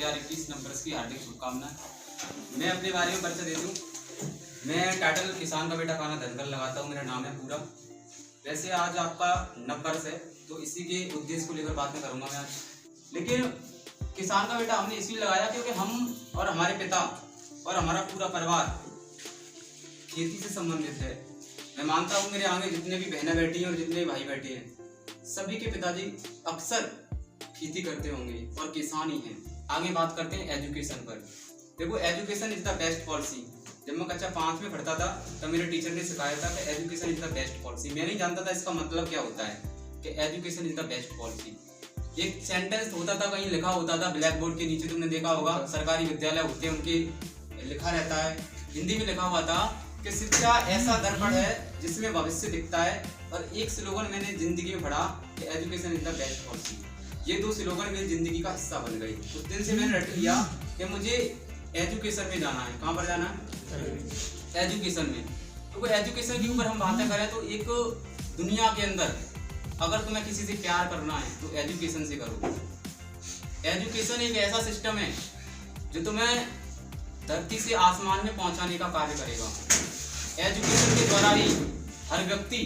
2021 numbers की हार्दिक शुभकामनाएं। मैं अपने बारे में परिचय दे दूं। मैं टाइटल किसान का बेटा खाना धनकर लगाता हूं, मेरा नाम है पूरा। वैसे आज आपका नंबर्स है तो इसी के उद्देश्य को लेकर बात करूंगा मैं आज। लेकिन किसान का बेटा हमने इसलिए लगाया क्योंकि हम और हमारे पिता और हमारा पूरा परिवार खेती से संबंधित है। मैं मानता हूँ मेरे आगे जितने भी बहनें बैठी हैं और जितने भी भाई बैठे हैं, सभी के पिताजी अक्सर खेती करते होंगे और किसान ही हैं। आगे बात करते हैं एजुकेशन पर। देखो, education is the best policy. जब मैं कक्षा 5 में पढ़ता था तब मेरे टीचर ने सिखाया था कि education is the best policy. मैं नहीं जानता था इसका मतलब क्या होता है कि education is the best policy. एक सेंटेंस होता था, कहीं लिखा होता था ब्लैक बोर्ड के नीचे, तुमने देखा होगा, सरकारी विद्यालय होते हैं उनके लिखा रहता है, हिंदी में लिखा हुआ था कि शिक्षा ऐसा दर्पण है जिसमें भविष्य दिखता है। और एक स्लोगन मैंने जिंदगी में पढ़ा कि education is the best policy. ये दो स्लोगन मेरी जिंदगी का हिस्सा बन गई। उस दिन से मैंने रट लिया कि मुझे एजुकेशन में जाना है। कहाँ पर जाना है? एजुकेशन में। तो वो एजुकेशन के ऊपर हम बातें करें तो एक दुनिया के अंदर अगर तुम्हें किसी से प्यार करना है तो एजुकेशन से करो। एजुकेशन एक ऐसा सिस्टम है जो तुम्हें धरती से आसमान में पहुंचाने का कार्य करेगा। एजुकेशन के द्वारा ही हर व्यक्ति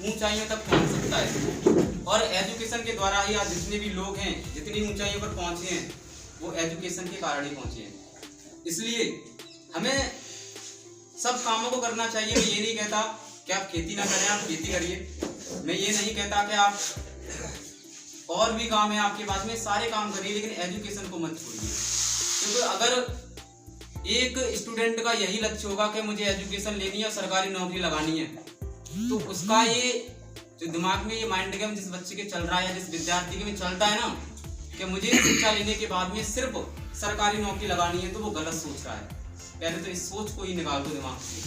ऊंचाइयों तक पहुंच सकता है और एजुकेशन के द्वारा ही आज जितने भी लोग हैं, जितनी ऊंचाइयों पर पहुंचे हैं, वो एजुकेशन के कारण ही पहुंचे हैं। इसलिए हमें सब कामों को करना चाहिए। मैं ये नहीं कहता कि आप खेती ना करें, आप खेती करिए। मैं ये नहीं कहता कि आप और भी काम है आपके पास में, सारे काम करिए, लेकिन एजुकेशन को मत छोड़िए। क्योंकि अगर एक स्टूडेंट का यही लक्ष्य होगा कि मुझे एजुकेशन लेनी है और सरकारी नौकरी लगानी है, तो उसका ये जो दिमाग में ये माइंड गेम जिस बच्चे के चल रहा है या जिस विद्यार्थी के में चलता है ना कि मुझे शिक्षा लेने के बाद में सिर्फ सरकारी नौकरी लगानी है, तो वो गलत सोच रहा है। पहले तो इस सोच को ही निकाल दो दिमाग से।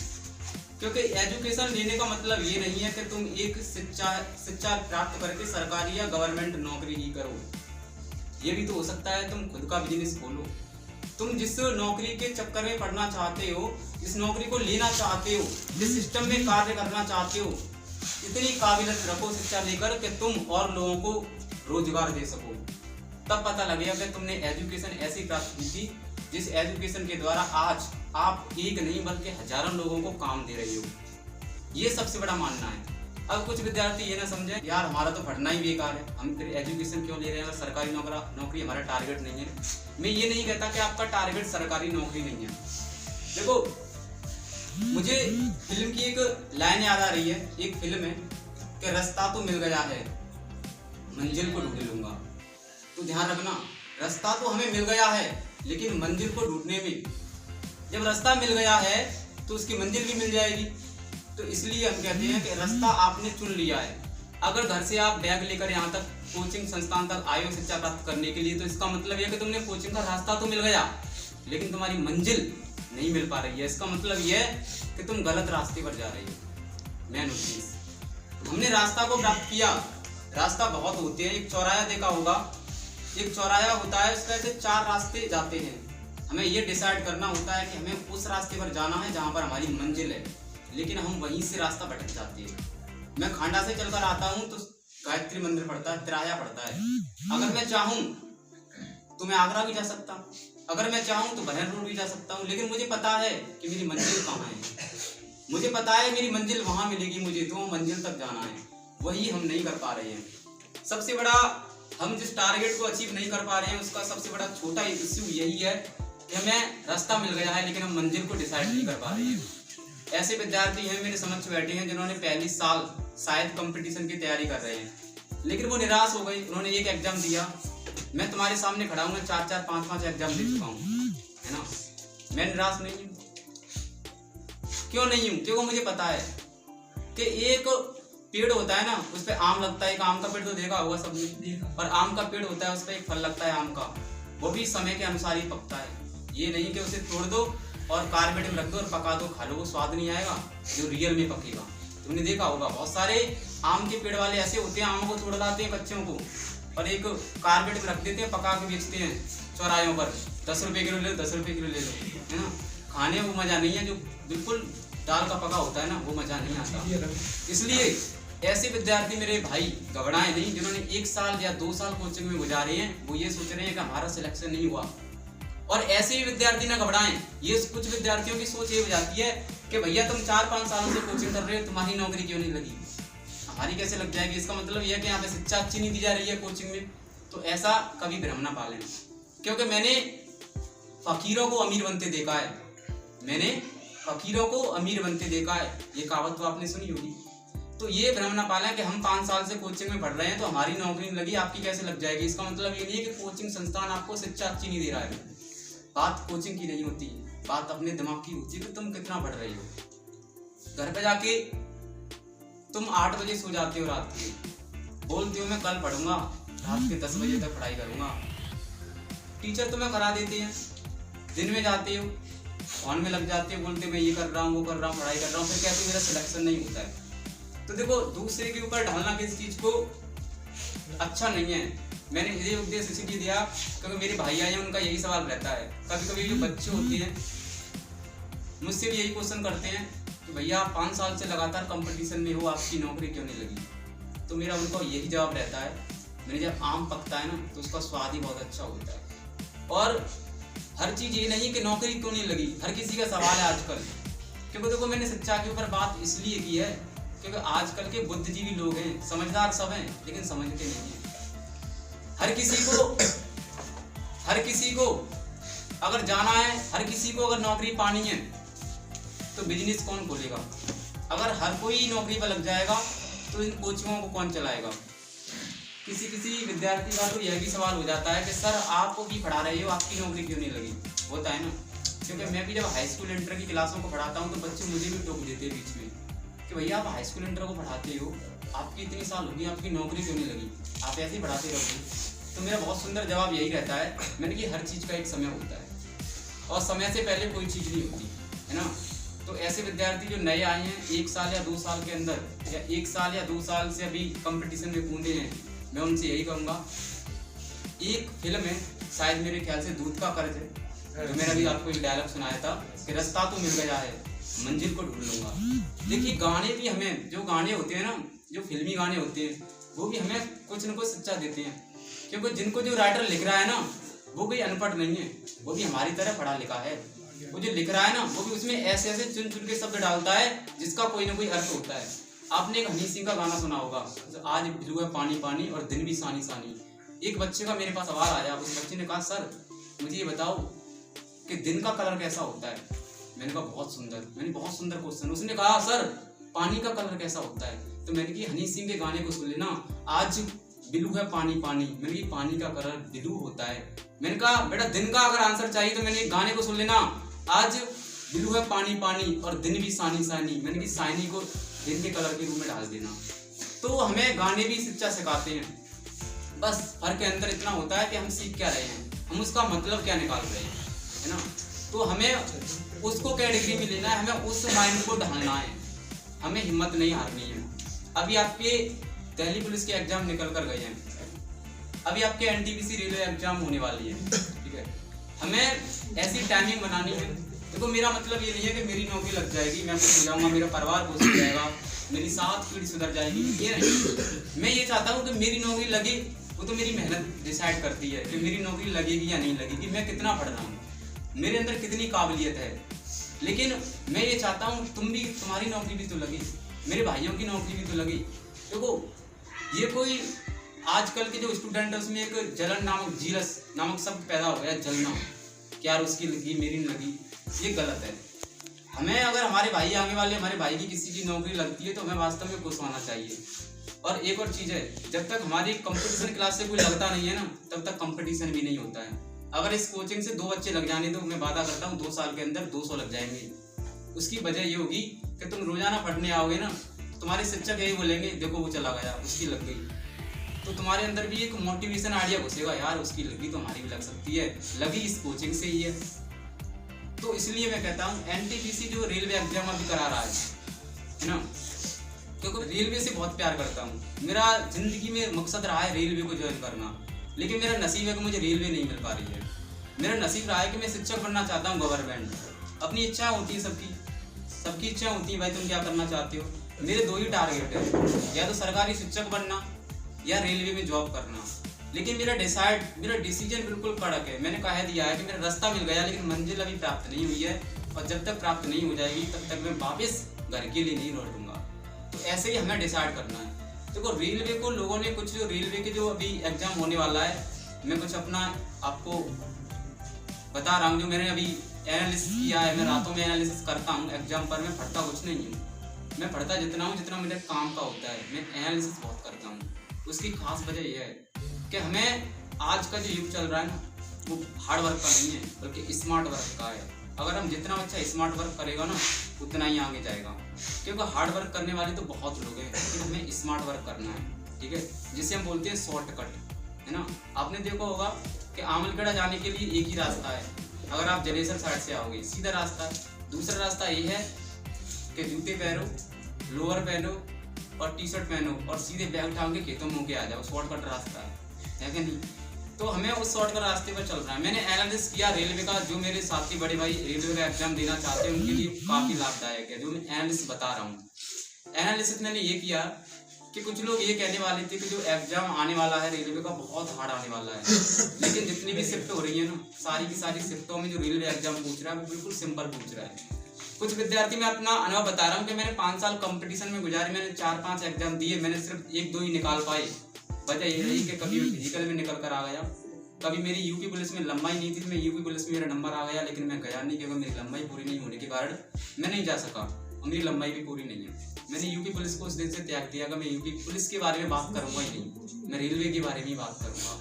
क्योंकि एजुकेशन लेने का मतलब ये नहीं है कि तुम एक शिक्षा प्राप्त करके सरकारी या गवर्नमेंट नौकरी ही करो। ये भी तो हो सकता है तुम खुद का बिजनेस खोलो। तुम जिस नौकरी के चक्कर में पढ़ना चाहते हो, जिस नौकरी को लेना चाहते हो, जिस सिस्टम में कार्य करना चाहते हो, इतनी काबिलियत रखो शिक्षा लेकर कि तुम और लोगों को रोजगार दे सको। तब पता लगेगा कि तुमने एजुकेशन ऐसी प्राप्त की थी जिस एजुकेशन के द्वारा आज आप एक नहीं बल्कि हजारों लोगों को काम दे रहे हो। ये सबसे बड़ा मानना है। अब कुछ विद्यार्थी ये ना समझे, यार हमारा तो पढ़ना ही बेकार है, हम फिर एजुकेशन क्यों ले रहे हैं अगर सरकारी नौकरी हमारा टारगेट नहीं है। मैं ये नहीं कहता कि आपका टारगेट सरकारी नौकरी नहीं है। देखो, मुझे फिल्म की एक लाइन याद आ रही है। एक फिल्म है कि रास्ता तो मिल गया है, मंजिल को ढूंढ लूंगा। तो ध्यान रखना, रास्ता तो हमें मिल गया है, लेकिन मंजिल को ढूंढने में, जब रास्ता मिल गया है तो उसकी मंजिल भी मिल जाएगी। तो इसलिए हम कहते हैं कि रास्ता आपने चुन लिया है। अगर घर से आप बैग लेकर यहाँ तक कोचिंग संस्थान तक आए हो शिक्षा प्राप्त करने के लिए, तो इसका मतलब यह कि तुमने कोचिंग का रास्ता तो मिल गया, लेकिन तुम्हारी मंजिल नहीं मिल पा रही है। इसका मतलब यह है कि तुम गलत रास्ते पर जा रही हो। मेन उद्देश्य, हमने रास्ता को प्राप्त किया। रास्ता बहुत होते हैं। एक चौराहा देखा होगा, एक चौराहा होता है, उसमें से 4 रास्ते जाते हैं। हमें ये डिसाइड करना होता है कि हमें उस रास्ते पर जाना है जहाँ पर हमारी मंजिल है, लेकिन हम वहीं से रास्ता भटक जाते हैं। मैं खांडा से चलकर आता हूँ तो गायत्री मंदिर पड़ता है, तिराया पड़ता है। अगर मैं चाहूँ तो मैं आगरा भी जा सकता हूँ, अगर मैं चाहूँ तो बहन रोड भी जा सकता हूँ, लेकिन मुझे पता है कि मेरी मंजिल कहाँ है। मुझे पता है मेरी मंजिल वहाँ मिलेगी मुझे, तो मंजिल तक जाना है। वही हम नहीं कर पा रहे हैं। सबसे बड़ा, हम जिस टारगेट को अचीव नहीं कर पा रहे हैं उसका सबसे बड़ा छोटा इश्यू यही है कि हमें रास्ता मिल गया है लेकिन हम मंजिल को डिसाइड नहीं कर पा रहे हैं। ऐसे विद्यार्थी हैं मेरे समक्ष बैठे हैं जिन्होंने पहली साल शायद कंपटीशन की तैयारी कर रहे हैं, लेकिन वो निराश हो गई। उन्होंने एक एग्जाम दिया, मैं तुम्हारे सामने खड़ा हूँ, मैं 4-4, 5-5 एग्जाम दे चुका हूँ, है ना। मैं निराश नहीं हूँ। क्यों नहीं हूँ? क्योंकि मुझे पता है कि एक पेड़ होता है ना, उस पर आम लगता है। एक आम का पेड़ तो देखा होगा सबने, और आम का पेड़ होता है, उस पर एक फल लगता है आम का, वो भी समय के अनुसार ही पकता है। ये नहीं कि उसे तोड़ दो और कार्बेट में रख दो और पका दो, खा लो, वो स्वाद नहीं आएगा जो रियल में पकेगा। तुमने देखा होगा बहुत सारे आम के पेड़ वाले ऐसे होते हैं, आमों को तोड़ लाते हैं कच्चों को और एक कार्बेट में रख देते हैं, पका के बेचते हैं चौराहों पर। 10 रुपये किलो ले लो, 10 रुपये किलो ले लो, है ना। खाने में वो मजा नहीं है जो बिल्कुल दाल का पका होता है ना, वो मजा नहीं आता। इसलिए ऐसे विद्यार्थी मेरे भाई घबराए नहीं जिन्होंने 1 साल या 2 साल कोचिंग में गुजारे हैं। वो ये सोच रहे हैं कि हमारा सिलेक्शन नहीं हुआ, और ऐसे ही विद्यार्थी ना घबराएं। ये कुछ विद्यार्थियों की सोच ये हो जाती है कि भैया तुम 4-5 सालों से कोचिंग कर रहे हो, तुम्हारी नौकरी क्यों नहीं लगी, हमारी कैसे लग जाएगी, इसका मतलब यह है कि यहाँ पे शिक्षा अच्छी नहीं दी जा रही है कोचिंग में। तो ऐसा कभी भ्रम ना पालें, क्योंकि मैंने फकीरों को अमीर बनते देखा है, मैंने फकीरों को अमीर बनते देखा है, ये कहावत तो आपने सुनी होगी। तो ये भ्रम ना पालें कि हम 5 साल से कोचिंग में पढ़ रहे हैं तो हमारी नौकरी नहीं लगी, आपकी कैसे लग जाएगी। इसका मतलब ये नहीं है कि कोचिंग संस्थान आपको शिक्षा अच्छी नहीं दे रहा है। बात कोचिंग की नहीं होती, बात अपने दिमाग की होती है कि तुम कितना पढ़ रही हो। घर पे जाके तुम 8 बजे सो जाते हो रात के, बोलते हो मैं कल पढ़ूंगा, रात के 10 बजे तक पढ़ाई करूंगा। टीचर तुम्हें करा देते हैं, दिन में जाते हो फोन में लग जाते हो, बोलते मैं ये कर रहा हूँ वो कर रहा हूँ, पढ़ाई कर रहा हूँ, फिर कहते हो मेरा सिलेक्शन नहीं होता है। तो देखो दूसरे के ऊपर ढालना किसी चीज को अच्छा नहीं है। मैंने ये उपदेश इसलिए दिया क्योंकि मेरे भाई आए हैं, उनका यही सवाल रहता है। कभी कभी जो बच्चे होते हैं मुझसे भी यही क्वेश्चन करते हैं कि भैया आप 5 साल से लगातार कंपटीशन में हो, आपकी नौकरी क्यों नहीं लगी। तो मेरा उनको यही जवाब रहता है, मैंने जब आम पकता है ना तो उसका स्वाद ही बहुत अच्छा होता है। और हर चीज ये नहीं कि नौकरी क्यों नहीं लगी, हर किसी का सवाल है आजकल। क्योंकि देखो मैंने शिक्षा के ऊपर बात इसलिए की है क्योंकि आजकल के बुद्धिजीवी लोग हैं, समझदार सब हैं लेकिन समझते नहीं हैं। हर किसी को अगर जाना है, हर किसी को अगर नौकरी पानी है तो बिजनेस कौन खोलेगा। अगर हर कोई नौकरी पर लग जाएगा तो इन कोचिंगों को कौन चलाएगा। किसी विद्यार्थी का तो यह भी सवाल हो जाता है कि सर आपको भी पढ़ा रहे हो, आपकी नौकरी क्यों नहीं लगी। होता है ना, क्योंकि मैं भी जब हाई स्कूल इंटर की क्लासों को पढ़ाता हूँ तो बच्चे मुझे भी टोक देते हैं बीच में कि भैया आप हाई स्कूल इंटर को पढ़ाते हो, आपकी इतनी साल होगी, आपकी नौकरी क्यों नहीं लगी, आप ऐसे ही पढ़ाते रहोगे। तो मेरा बहुत सुंदर जवाब यही रहता है, मैंने कि हर चीज़ का एक समय होता है और समय से पहले कोई चीज़ नहीं होती है ना। तो ऐसे विद्यार्थी जो नए आए हैं 1 साल या 2 साल के अंदर, या 1 साल या 2 साल से अभी कंपटीशन में कूदे हैं, मैं उनसे यही कहूँगा, एक फिल्म है शायद मेरे ख्याल से दूध का कर्ज है, जो मैंने अभी आपको एक डायलॉग सुनाया था कि रास्ता तो मिल गया है, मंजिल को ढूंढ लूंगा। देखिए गाने भी हमें, जो गाने होते हैं ना, जो फिल्मी गाने होते हैं, वो भी हमें कुछ न कुछ शिक्षा देते हैं। क्योंकि जिनको जो राइटर लिख रहा है ना वो कोई अनपढ़ नहीं है, वो भी हमारी तरह पढ़ा लिखा है। वो जो लिख रहा है ना वो भी उसमें ऐसे ऐसे चुन चुन के शब्द डालता है जिसका कोई ना कोई अर्थ होता है। आपने एक हनी सिंह का गाना सुना होगा, आज ब्लू है पानी पानी और दिन भी सानी सानी। एक बच्चे का मेरे पास सवाल आया, उस बच्चे ने कहा सर मुझे ये बताओ कि दिन का कलर कैसा होता है। मैंने कहा बहुत सुंदर, मैंने बहुत सुंदर क्वेश्चन। उसने कहा सर पानी का कलर कैसा होता है। तो मैंने कहा हनी सिंह के गाने को सुन लेना, आज ब्लू है पानी पानी, मैंने कहा पानी का कलर ब्लू होता है। मैंने कहा बेटा दिन का अगर आंसर चाहिए तो मैंने गाने को सुन लेना, आज ब्लू है पानी पानी और दिन भी सानी सानी, मैंने कहा सानी को दिन के कलर के रूप में डाल देना। तो हमें गाने भी शिक्षा सिखाते हैं, बस फर्क के अंदर इतना होता है कि हम सीख क्या रहे हैं, हम उसका मतलब क्या निकाल रहे हैं, है ना। तो हमें उसको कैटेगरी में लेना है, हमें उस माइंड को ढालना है, हमें हिम्मत नहीं हारनी है। अभी आपके दिल्ली पुलिस के एग्जाम निकल कर गए हैं, अभी आपके एनटीपीसी रेलवे एग्जाम होने वाली है, ठीक है। हमें ऐसी टाइमिंग बनानी है। देखो मेरा मतलब ये नहीं है कि मेरी नौकरी लग जाएगी, मैं खुश हो जाऊंगा, मेरा परिवार खुश हो जाएगा, मेरी 7 पीढ़ी सुधर जाएगी, ये नहीं। मैं ये चाहता हूँ कि मेरी नौकरी लगे, वो तो मेरी मेहनत डिसाइड करती है कि मेरी नौकरी लगेगी या नहीं लगेगी, मैं कितना पढ़ रहा हूँ, मेरे अंदर कितनी काबिलियत है। लेकिन मैं ये चाहता हूँ तुम्हारी नौकरी भी तो लगे, मेरे भाइयों की नौकरी भी तो लगे। देखो ये कोई आजकल के जो स्टूडेंट है उसमें एक जलन नामक, जीलस नामक शब्द पैदा हो गया, जलना कि यार उसकी लगी मेरी नहीं लगी, ये गलत है। हमें अगर हमारे भाई आगे वाले, हमारे भाई की किसी की नौकरी लगती है तो हमें वास्तव में खुश होना चाहिए। और एक और चीज़ है, जब तक हमारी कंपटीशन क्लास से कोई लगता नहीं है ना तब तक कंपटीशन भी नहीं होता है। अगर इस कोचिंग से 2 बच्चे लग जाने तो मैं वादा करता हूँ 2 साल के अंदर 200 लग जाएंगे। उसकी वजह ये होगी कि तुम रोजाना पढ़ने आओगे ना, तुम्हारे शिक्षक यही बोलेंगे देखो वो चला गया, उसकी लग गई, तो तुम्हारे अंदर भी एक मोटिवेशन आइडिया घुसेगा, यार उसकी लगी तो हमारी भी लग सकती है, लगी इस कोचिंग से ही है। तो इसलिए मैं कहता हूँ एनटीपीसी जो रेलवे एग्जाम अभी करा रहा है ना, क्योंकि रेलवे से बहुत प्यार करता हूँ, मेरा जिंदगी में मकसद रहा है रेलवे को ज्वाइन करना, लेकिन मेरा नसीब है कि मुझे रेलवे नहीं मिल पा रही है। मेरा नसीब रहा है कि मैं शिक्षक बनना चाहता हूँ गवर्नमेंट। अपनी इच्छा होती है, सबकी इच्छा होती है, भाई तुम क्या करना चाहते हो। मेरे 2 ही टारगेट है, या तो सरकारी शिक्षक बनना या रेलवे में जॉब करना। लेकिन मेरा डिसीजन बिल्कुल कड़क है। मैंने कह दिया है कि मेरा रास्ता मिल गया लेकिन मंजिल अभी प्राप्त नहीं हुई है, और जब तक प्राप्त नहीं हो जाएगी तब तक मैं वापस घर के लिए नहीं लौटूंगा। तो ऐसे ही हमें डिसाइड करना है। देखो रेलवे को लोगों ने कुछ, रेलवे के जो अभी एग्जाम होने वाला है, मैं कुछ अपना आपको बता रहा हूँ जो मैंने अभी एनालिसिस किया है। मैं रातों में एनालिसिस करता हूँ एग्जाम पर, मैं पढ़ता कुछ नहीं हूँ। मैं पढ़ता जितना हूँ जितना मेरे काम का होता है, मैं एनालिसिस बहुत करता हूँ। उसकी खास वजह यह है कि हमें आज का जो युग चल रहा है ना, वो हार्ड वर्क का नहीं है बल्कि स्मार्ट वर्क का है। अगर हम जितना अच्छा स्मार्ट वर्क करेगा ना उतना ही आगे जाएगा, क्योंकि हार्ड वर्क करने वाले तो बहुत लोग हैं, लेकिन हमें स्मार्ट वर्क करना है, ठीक है, जिसे हम बोलते हैं शॉर्टकट, है ना। आपने देखा होगा कि आमलगढ़ जाने के लिए एक ही रास्ता है। अगर आप जलेसर साइड से आओगे सीधा रास्ता है। दूसरा रास्ता ये है कि जूते पहनो, लोअर पहनो और टी शर्ट पहनो और सीधे बैग उठा के खेतों में होके आ जाओ। शॉर्टकट रास्ता है कि नहीं? तो हमें उस शॉर्टकट रास्ते पर चल रहा है। मैंने एनालिसिस किया रेलवे का, जो मेरे साथी बड़े भाई रेलवे का एग्जाम देना चाहते हैं उनके लिए काफी लाभदायक है जो मैं एनालिसिस बता रहा हूँ। एनालिसिस मैंने ये किया कि कुछ लोग ये कहने वाले थे कि जो एग्जाम आने वाला है रेलवे का बहुत हार्ड आने वाला है, लेकिन जितनी भी शिफ्ट हो रही है ना, सारी की सारी शिफ्टों में जो रेलवे एग्जाम पूछ रहा है वो बिल्कुल सिंपल पूछ रहा है। कुछ विद्यार्थी, मैं अपना अनुभव बता रहा हूँ कि मैंने 5 साल कंपटीशन में गुजारे, मैंने 4-5 एग्जाम दिए, मैंने सिर्फ 1-2 ही निकाल पाए। वजह ये रही कि कभी फिजिकल में निकल कर आ गया, कभी मेरी यूपी पुलिस में लंबाई नहीं थी, मैं यूपी पुलिस में मेरा नंबर आ गया, लेकिन मैं गया नहीं क्योंकि मेरी लंबाई पूरी नहीं होने के कारण मैं नहीं जा सका, और मेरी लंबाई भी पूरी नहीं है। मैंने यूपी पुलिस को उस दिन से त्याग दिया कि मैं यूपी पुलिस के बारे में बात करूंगा ही नहीं, मैं रेलवे के बारे में ही बात करूंगा।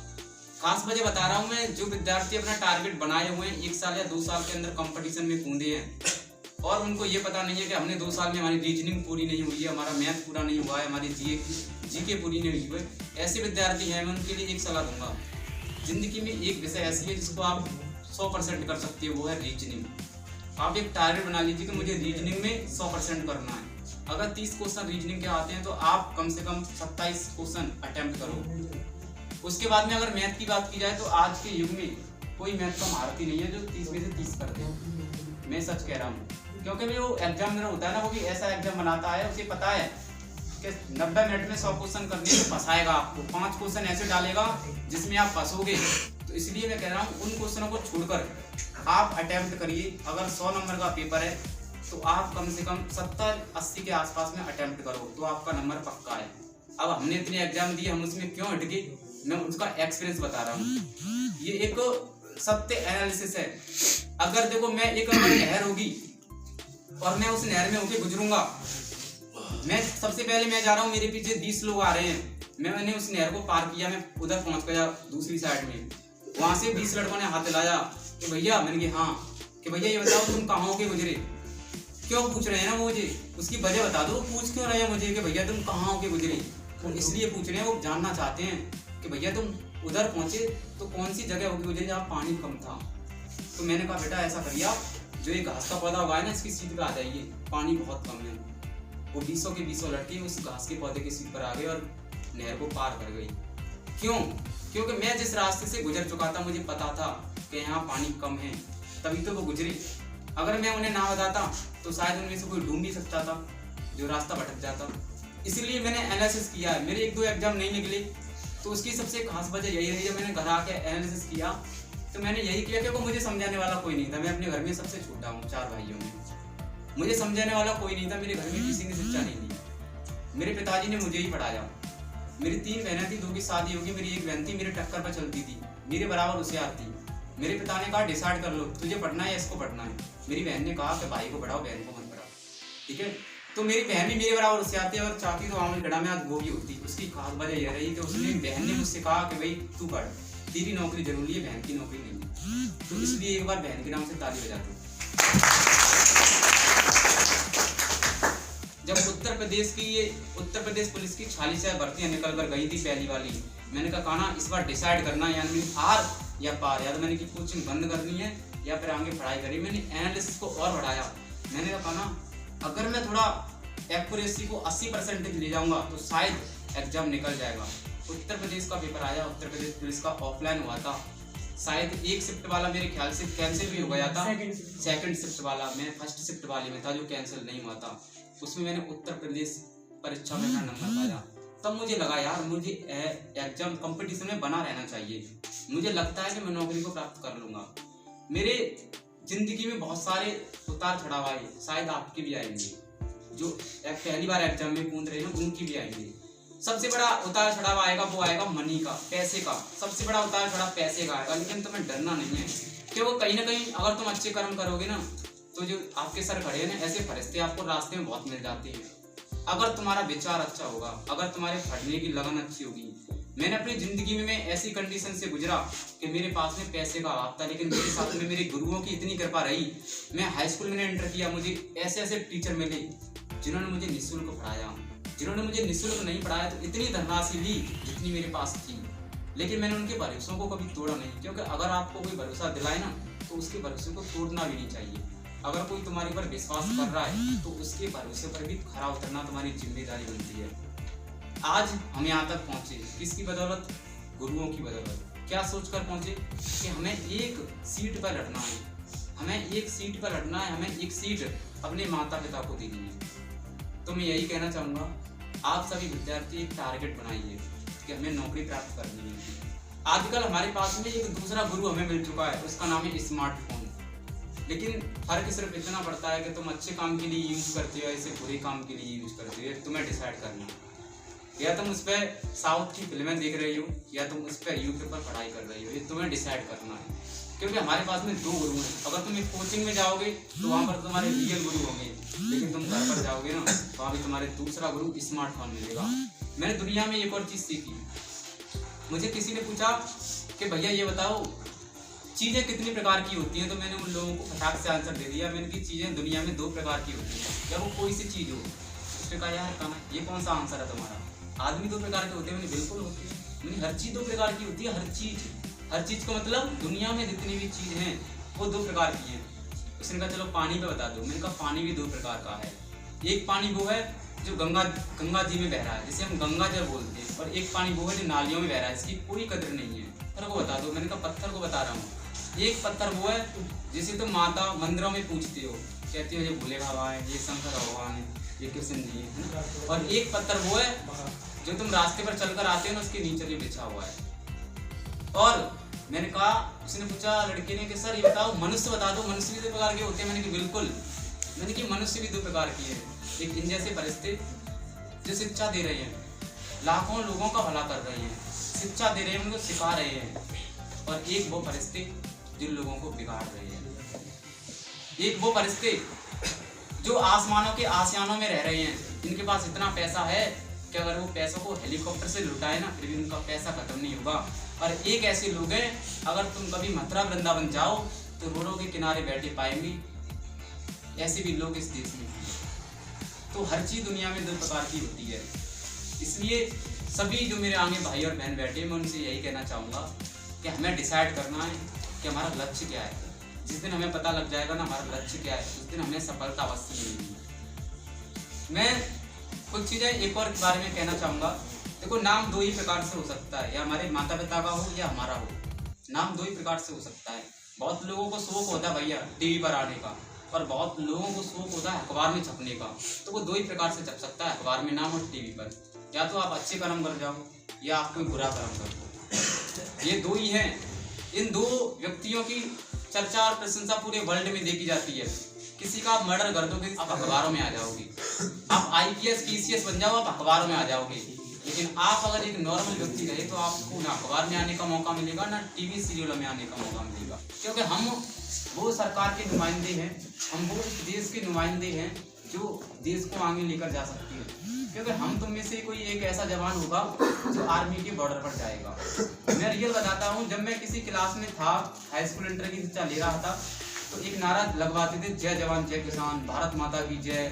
खास वजह बता रहा हूँ मैं, जो विद्यार्थी अपना टारगेट बनाए हुए हैं 1 साल या 2 साल के अंदर कंपटीशन में कूदे हैं और उनको ये पता नहीं है कि हमने 2 साल में हमारी रीजनिंग पूरी नहीं हुई है, हमारा मैथ पूरा नहीं हुआ है, हमारी जीके पूरी नहीं हुई है, ऐसे विद्यार्थी हैं, मैं उनके लिए एक सलाह दूंगा। जिंदगी में एक विषय ऐसी है जिसको आप 100% कर सकते हो, वो है रीजनिंग। आप एक टारगेट बना लीजिए कि मुझे रीजनिंग में 100% करना है। अगर 30 क्वेश्चन रीजनिंग के आते हैं तो आप कम से कम 27 क्वेश्चन अटेम्प्ट करो। उसके बाद में अगर मैथ की बात की जाए तो आज के युग में कोई मैथ का महारथी नहीं है जो 30 में से 30 कर दे। मैं सच कह रहा हूँ, क्योंकि वो एग्जामिनर होता है ना, वो भी ऐसा एग्जाम बनाता है, उसे पता है कि 90 मिनट में 100 क्वेश्चन करने तो फंसाएगा आपको, 5 क्वेश्चन ऐसे डालेगा जिसमें आप फंसोगे। तो इसलिए मैं कह रहा हूँ उन क्वेश्चनों को छोड़कर आप अटेम्प्ट करिए। अगर 100 नंबर का पेपर है तो आप कम से कम 70-80 के आसपास में अटेम्प्ट करो तो आपका नंबर पक्का है। अब हमने इतने एग्जाम दिए, हम उसमें क्यों हटके, मैं उसका एक्सपीरियंस बता रहा हूँ। ये एक सत्य एनालिसिस है। अगर देखो मैं एक नहर होगी और मैं उस नहर में होके गुजरूंगा, मैं सबसे पहले मैं जा रहा हूँ, मेरे पीछे 20 लोग आ रहे हैं, मैंने उस नहर को पार किया, मैं उधर पहुंच गया दूसरी साइड में, वहां से 20 लड़कों ने हाथ हिलाया कि भैया, मैंने कहा हाँ, कि भैया ये बताओ तुम कहाँ होके गुजरे, क्यों पूछ रहे हैं ना वो मुझे, उसकी वजह बता दो, पूछ क्यों रहे हैं मुझे कि भैया तुम कहाँ होके गुजरे। वो इसलिए पूछ रहे हैं, वो जानना चाहते हैं कि भैया तुम उधर पहुंचे तो कौन सी जगह होगी गुजरे जहाँ पानी कम था। तो मैंने कहा बेटा ऐसा करिए, आप जो एक घास का पौधा उगाए ना इसकी सीट पर आ जाइए, पानी बहुत कम है। वो 20 के 20 लड़के उस घास के पौधे की सीट पर आ गए और नहर को पार कर गई। क्यों? क्योंकि मैं जिस रास्ते से गुजर चुका था, मुझे पता था कि यहाँ पानी कम है, तभी तो वो गुजरी। अगर मैं उन्हें ना बताता तो शायद उनमें से कोई ढूंढ नहीं सकता था, जो रास्ता भटक जाता। इसलिए मैंने एनालिसिस किया है। मेरे 1-2 एग्जाम नहीं निकले तो उसकी सबसे खास वजह यही रही। जब मैंने घर आके एनालिसिस किया तो मैंने यही किया, क्योंकि मुझे समझाने वाला कोई नहीं था। मैं अपने घर में सबसे छोटा हूँ 4 भाइयों में, मुझे समझाने वाला कोई नहीं था। मेरे घर में किसी ने शिक्षा नहीं दी, मेरे पिताजी ने मुझे ही पढ़ाया। मेरी 3 बहनें थी, 2 की शादी होगी, मेरी एक बहन थी मेरे टक्कर पर चलती थी, मेरे बराबर होशियार थी। मेरे पिता ने कहा डिसाइड कर लो तुझे पढ़ना है या इसको पढ़ना है। मेरी बहन ने कहा कि भाई को पढ़ाओ, बहन को मत पढ़ाओ, ठीक है। तो मेरी बहन भी मेरे बराबर होशियार थी और चाहती तो आमलगढ़ में आज वो भी होती। उसकी खास वजह यह रही कि उसने, बहन ने मुझसे कहा कि भाई तू पढ़, तेरी नौकरी जरूरी है, बहन की नौकरी नहीं है। तो इसलिए एक बार बहन के नाम से ताली बजा दो। जब उत्तर प्रदेश पुलिस की 46 भर्तियां निकल कर गई थी पहली वाली, मैंने कहा ना इस बार डिसाइड करना, यानी आर या पार, या तो मैंने की कोचिंग बंद करनी है या फिर आगे पढ़ाई करी। मैंने एनालिसिस को और बढ़ाया। मैंने कहा ना अगर मैं थोड़ा एक्यूरेसी को 80% ले जाऊंगा तो शायद एग्जाम निकल जाएगा। उत्तर प्रदेश का पेपर आया, उत्तर प्रदेश पुलिस का ऑफलाइन हुआ था। शायद एक शिफ्ट वाला मेरे ख्याल से कैंसिल भी हो गया था, सेकंड शिफ्ट वाला, मैं फर्स्ट शिफ्ट वाले में था जो कैंसिल नहीं हुआ था। उसमें मैंने उत्तर प्रदेश परीक्षा में अपना नंबर पाया। तब मुझे लगा यार मुझे एग्जाम कंपटीशन में बना रहना चाहिए। मुझे लगता है कि मैं नौकरी को प्राप्त कर लूँगा। मेरे जिंदगी में बहुत सारे उतार चढ़ाव आए, शायद आपके भी आएंगे, जो पहली बार एग्जाम में कूद रहे हैं उनकी भी आएंगे। सबसे बड़ा उतार चढ़ाव आएगा वो आएगा मनी का, पैसे का। सबसे बड़ा उतार चढ़ाव पैसे का आएगा, लेकिन तुम्हें डरना नहीं है, क्योंकि कहीं ना कहीं अगर तुम अच्छे कर्म करोगे ना तो जो आपके सर खड़े हैं ना, ऐसे फरिश्ते आपको रास्ते में बहुत मिल जाते हैं। अगर तुम्हारा विचार अच्छा होगा, अगर तुम्हारे पढ़ने की लगन अच्छी होगी। मैंने अपनी जिंदगी में मैं ऐसी कंडीशन से गुजरा कि मेरे पास में पैसे का अभाव था, लेकिन मेरे साथ में मेरे गुरुओं की इतनी कृपा रही। मैं हाई स्कूल में एंटर किया, मुझे ऐसे ऐसे टीचर मिले जिन्होंने मुझे निःशुल्क पढ़ाया। जिन्होंने मुझे निःशुल्क नहीं पढ़ाया तो इतनी धनराशि ली जितनी मेरे पास थी, लेकिन मैंने उनके भरोसों को कभी तोड़ा नहीं। क्योंकि अगर आपको कोई भरोसा दिलाए ना तो उसके भरोसे को तोड़ना भी नहीं चाहिए। अगर कोई तुम्हारे पर विश्वास कर रहा है तो उसके भरोसे पर भी खरा उतरना तुम्हारी जिम्मेदारी बनती है। आज हम यहाँ तक पहुंचे किसकी बदौलत? गुरुओं की बदौलत। क्या सोचकर पहुंचे कि हमें एक सीट पर लड़ना है, हमें एक सीट पर लड़ना है, हमें एक सीट अपने माता पिता को देनी है। तो मैं यही कहना चाहूँगा, आप सभी विद्यार्थी एक टारगेट बनाइए कि हमें नौकरी प्राप्त करनी है। आजकल हमारे पास में एक दूसरा गुरु हमें मिल चुका है, उसका नाम है स्मार्टफोन। लेकिन फर्क सिर्फ इतना पड़ता है कि तुम अच्छे काम के लिए यूज करते हो या इसे बुरे काम के लिए यूज करते हो। तुम्हें डिसाइड करना है, या तुम उस पर साउथ की फिल्में देख रही हो या तुम उस पर यूट्यूब पर पढ़ाई कर रही हो, ये तुम्हें डिसाइड करना है। क्योंकि हमारे पास में दो गुरु हैं। अगर तुम एक कोचिंग में जाओगे तो वहाँ पर तुम्हारे रियल गुरु होंगे, लेकिन तुम घर पर जाओगे ना तो वहाँ भी तुम्हारे दूसरा गुरु स्मार्टफोन मिलेगा। मैंने दुनिया में एक और चीज़ सीखी। मुझे किसी ने पूछा कि भैया ये बताओ चीज़ें कितनी प्रकार की होती हैं, तो मैंने उन लोगों को फटाक से आंसर दे दिया। मैंने की चीज़ें दुनिया में दो प्रकार की होती हैं, या वो कोई सी चीज़ हो। उसने कहा यार कहना ये कौन सा आंसर है तुम्हारा? आदमी दो प्रकार के होते हैं। मैंने बिल्कुल होती है, मैंने हर चीज़ दो प्रकार की होती है। हर चीज़ का मतलब दुनिया में जितनी भी चीज़ हैं वो दो प्रकार की हैं। उसने कहा चलो पानी पे बता दो। मैंने कहा पानी भी दो प्रकार का है। एक पानी वो है जो गंगा जी में बह रहा है, जिसे हम गंगा जल बोलते हैं, और एक पानी वो है जो नालियों में बह रहा है, इसकी कोई कदर नहीं है। पत्थर को बता दो। मैंने कहा पत्थर को बता रहा हूँ। एक पत्थर वो है जिसे तुम माता मंदिरों में पूछते हो, कहते हो ये भोले बाबा है, ये शंकर भगवान है, ये कृष्ण जी है। और एक पत्थर वो है जो तुम रास्ते पर चलकर आते हो ना, उसके नीचे जो बिछा हुआ है। और मैंने कहा, उसने पूछा लड़के ने कि सर ये बताओ मनुष्य बता दो, मनुष्य भी दो प्रकार के होते हैं? मैंने कहा बिल्कुल। मैंने कि मनुष्य भी दो प्रकार की है। एक इन जैसे फरिश्ते जो शिक्षा दे रहे हैं, लाखों लोगों का भला कर रहे हैं, शिक्षा दे रहे हैं, उनको सिखा रहे हैं। और एक वो फरिश्ते जिन लोगों को बिगाड़ रहे हैं। एक वो फरिश्ते जो आसमानों के आसियानों में रह रहे हैं, जिनके पास इतना पैसा है कि अगर वो पैसों को हेलीकॉप्टर से लुटाए ना फिर भी उनका पैसा खत्म नहीं होगा। और एक ऐसे लोग हैं, अगर तुम कभी मथुरा वृंदावन जाओ तो रोडों के किनारे बैठे पाएंगे। ऐसे भी लोग इस देश में हैं। तो हर चीज़ दुनिया में दो प्रकार की होती है। इसलिए सभी जो मेरे आगे भाई और बहन बैठे, मैं उनसे यही कहना चाहूँगा कि हमें डिसाइड करना है कि हमारा लक्ष्य क्या है। जिस दिन हमें पता लग जाएगा ना हमारा लक्ष्य क्या है, उस दिन हमें सफलता अवश्य मिलेगी। मैं कुछ चीज़ें एक और के बारे में कहना चाहूँगा। देखो, नाम दो ही प्रकार से हो सकता है, या हमारे माता पिता का हो या हमारा हो। नाम दो ही प्रकार से हो सकता है। बहुत लोगों को शौक होता है भैया टीवी पर आने का, और बहुत लोगों को शौक होता है अखबार में छपने का। तो वो दो ही प्रकार से छप सकता है, अखबार में नाम और टीवी पर। या तो आप अच्छे कर्म कर जाओ या आप कोई बुरा कर्म कर दो, ये दो ही हैं। इन दो व्यक्तियों की चर्चा और प्रशंसा पूरे वर्ल्ड में देखी जाती है। किसी का आप मर्डर कर दोगे आप अखबारों में आ जाओगे, आप IPS PCS बन जाओ आप अखबारों में आ जाओगे। लेकिन आप अगर एक नॉर्मल व्यक्ति रहे तो आपको ना अखबार में आने का मौका मिलेगा ना टीवी सीरियलों में आने का मौका मिलेगा। क्योंकि हम वो सरकार के नुमाइंदे हैं, हम वो देश के नुमाइंदे हैं जो देश को आगे लेकर जा सकते हैं। क्योंकि हम तुम में से कोई एक ऐसा जवान होगा जो आर्मी के बॉर्डर पर जाएगा। मैं रियल बताता हूँ, जब मैं किसी क्लास में था, हाई स्कूल इंटर की शिक्षा ले रहा था, तो एक नारा लगवाते थे, जय जवान जय किसान, भारत माता की जय।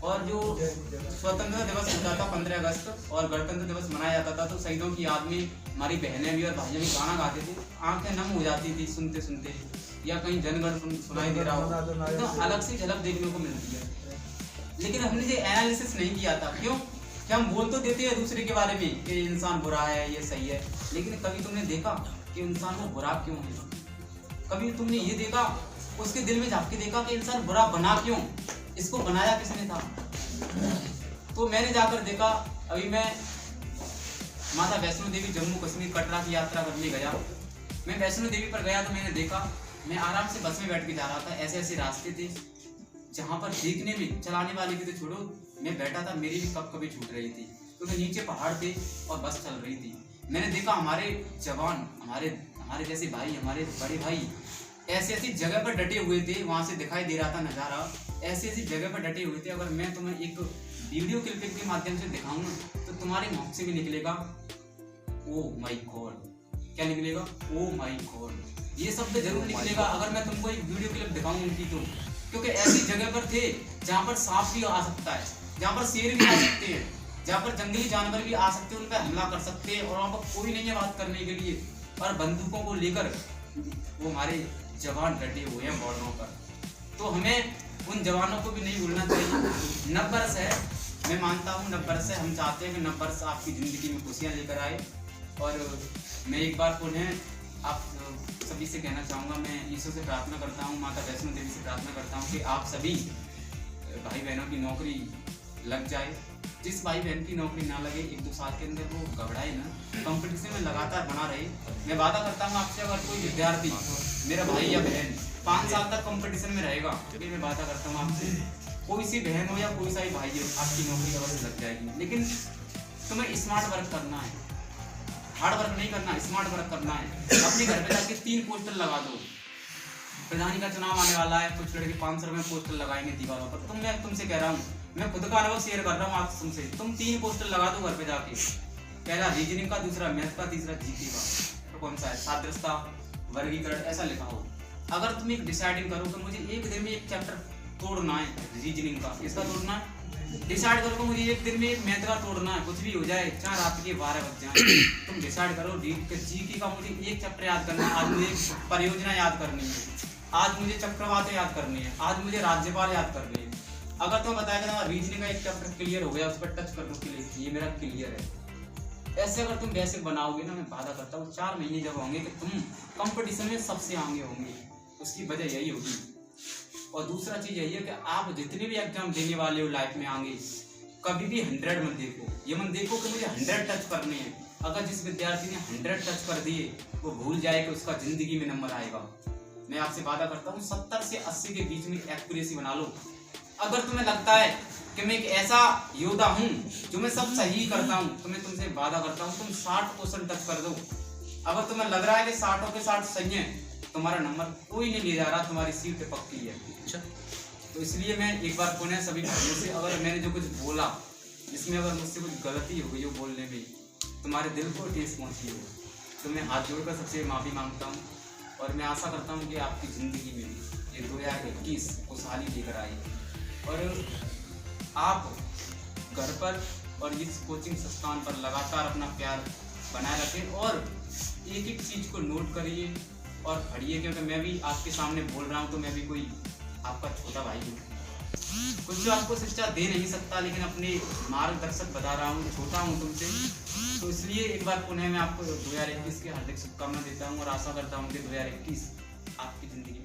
और जो स्वतंत्रता दिवस होता था 15 अगस्त और गणतंत्र दिवस मनाया जाता था, तो शहीदों की याद में हमारी बहनें भी और भाइयों भी गाना गाते थे। आंखें नम हो जाती थी सुनते सुनते, या कहीं जनगण सुनाई दे रहा हो तो अलग सी झलक देखने को मिलती है। लेकिन हमने ये एनालिसिस नहीं किया था। क्यों? कि हम बोल तो देते हैं दूसरे के बारे में कि इंसान बुरा है, ये सही है, लेकिन कभी तुमने देखा कि इंसान वो बुरा क्यों है? कभी तुमने ये देखा, उसके दिल में झाँक के देखा कि इंसान बुरा बना क्यों, इसको बनाया किसने था? तो मैंने जाकर देखा, अभी मैं माता वैष्णो देवी जम्मू कश्मीर कटरा की यात्रा करने गया। मैं वैष्णो देवी पर गया तो मैंने देखा, मैं आराम से बस में बैठ के जा रहा था, ऐसे ऐसे रास्ते थे जहाँ पर देखने में चलाने वाले की तो छोड़ो, मैं बैठा था मेरी भी कब कभी छूट रही थी, क्योंकि नीचे पहाड़ थे और बस चल रही थी। मैंने देखा हमारे जवान, हमारे जैसे भाई, हमारे बड़े भाई ऐसी ऐसी जगह पर डटे हुए थे, वहां से दिखाई दे रहा था नज़ारा, ऐसी ऐसी जगह पर डटे हुए थे। अगर मैं तुम्हें एक वीडियो क्लिपिंग के माध्यम से दिखाऊं तो तुम्हारे मुख से भी निकलेगा ओ माय गॉड। क्या निकलेगा? Oh my God. ये शब्द जरूर निकलेगा अगर मैं तुमको एक वीडियो क्लिप दिखाऊं उनकी तो, क्योंकि ऐसी जगह पर थे जहाँ पर सांप भी आ सकता है, जहाँ पर शेर भी आ सकते हैं, जहाँ पर जंगली जानवर भी आ सकते हैं, उन पर हमला कर सकते हैं और वहाँ पर कोई नहीं है बात करने के लिए, और बंदूकों को लेकर वो हमारे जवान डटे हुए हैं बॉर्डरों पर। तो हमें उन जवानों को भी नहीं भूलना चाहिए। 90 वर्ष है, मैं मानता हूँ 90 वर्ष है, हम चाहते हैं कि 90 वर्ष आपकी ज़िंदगी में खुशियाँ लेकर आए। और मैं एक बार पुनः आप सभी से कहना चाहूँगा, मैं ईश्वर से प्रार्थना करता हूँ, माता वैष्णो देवी से प्रार्थना करता हूँ कि आप सभी भाई बहनों की नौकरी लग जाए। जिस भाई बहन की नौकरी ना लगे 1-2 साल के अंदर वो घबराए ना, कंपटीशन में लगातार बना रहे। मैं वादा करता हूँ आपसे, अगर कोई विद्यार्थी मेरा भाई या बहन 5 साल तक कंपटीशन में रहेगा, क्योंकि मैं वादा करता हूँ आपसे, कोई सी बहन हो या कोई सा ही भाई हो, आपकी नौकरी अवश्य लग जाएगी। लेकिन तुम्हें स्मार्ट वर्क करना है, हार्ड वर्क नहीं करना, स्मार्ट वर्क करना है। अपने घर पे जाके 3 पोस्टर लगा दो, प्रधानी का चुनाव आने वाला है, कुछ लड़के 500 रुपये पोस्टर लगाएंगे दीवारों पर। मैं तुमसे कह रहा हूँ, मैं खुद का अनुभव शेयर कर रहा हूँ आपसे तुमसे, तुम 3 पोस्टर लगा दो घर पे जाके, पहला रीजनिंग का, दूसरा मैथ का, तीसरा जीके का। तो कौन सा है? सादृश्यता, वर्गीकरण, ऐसा लिखा हो। अगर तुम एक डिसाइडिंग करो कि मुझे एक दिन में एक चैप्टर तोड़ना है रीजनिंग का, इसका तोड़ना है, डिसाइड करो कि मुझे एक दिन में एक मैथ का तोड़ना है, कुछ भी हो जाए, चाहे रात के 12 बज जाए, तुम डिसाइड करो जीके का मुझे एक चैप्टर याद करना है, आज मुझे परियोजना याद करनी है, आज मुझे चक्रवात याद करनी है, आज मुझे राज्यपाल याद करनी है। अगर तुम्हें बताया कि रीजनिंग का एक चैप्टर क्लियर हो गया, उस पर टच कर दो क्लिक, ये मेरा क्लियर है। ऐसे अगर तुम बेसिक बनाओगे ना, मैं वादा करता हूँ 4 महीने जब होंगे कि तुम कंपटीशन में सबसे आगे होंगे। उसकी वजह यही होगी। और दूसरा चीज यही है कि आप जितने भी एग्जाम देने वाले हो लाइफ में आगे, कभी भी 100 मत देखो, ये मत देखो कि मुझे 100 टच करने हैं। अगर जिस विद्यार्थी ने 100 टच कर दिए वो भूल जाए कि उसका जिंदगी में नंबर आएगा। मैं आपसे वादा करता हूँ 70 से 80 के बीच में एक्यूरेसी बना लो। अगर तुम्हें लगता है कि मैं एक ऐसा योद्धा हूँ जो मैं सब सही करता हूँ, तो मैं तुमसे वादा करता हूँ तुम 60% टच कर दो। अगर तुम्हें लग रहा है कि 60 के 60 सही है, तुम्हारा नंबर कोई नहीं ले जा रहा, तुम्हारी सीट पक्की है। अच्छा, तो इसलिए मैं एक बार पुनः सभी भाइयों से, अगर मैंने जो कुछ बोला इसमें अगर मुझसे कुछ गलती हो गई हो बोलने में, तुम्हारे दिल को ठेस पहुंची हो, तो मैं हाथ जोड़कर सबसे माफ़ी मांगता हूँ। और मैं आशा करता हूँ कि आपकी ज़िंदगी में ये 2021 खुशहाली लेकर आए और आप घर पर और इस कोचिंग संस्थान पर लगातार अपना प्यार बनाए रखें और एक एक चीज़ को नोट करिए और पढ़िए, क्योंकि मैं भी आपके सामने बोल रहा हूँ तो मैं भी कोई आपका छोटा भाई हूँ, कुछ जो आपको शिक्षा दे नहीं सकता, लेकिन अपने मार्गदर्शक बता रहा हूँ, छोटा हूँ तुमसे। तो इसलिए एक बार पुनः मैं आपको 2021 की हार्दिक शुभकामनाएं देता हूँ और आशा करता हूँ कि 2021 आपकी ज़िंदगी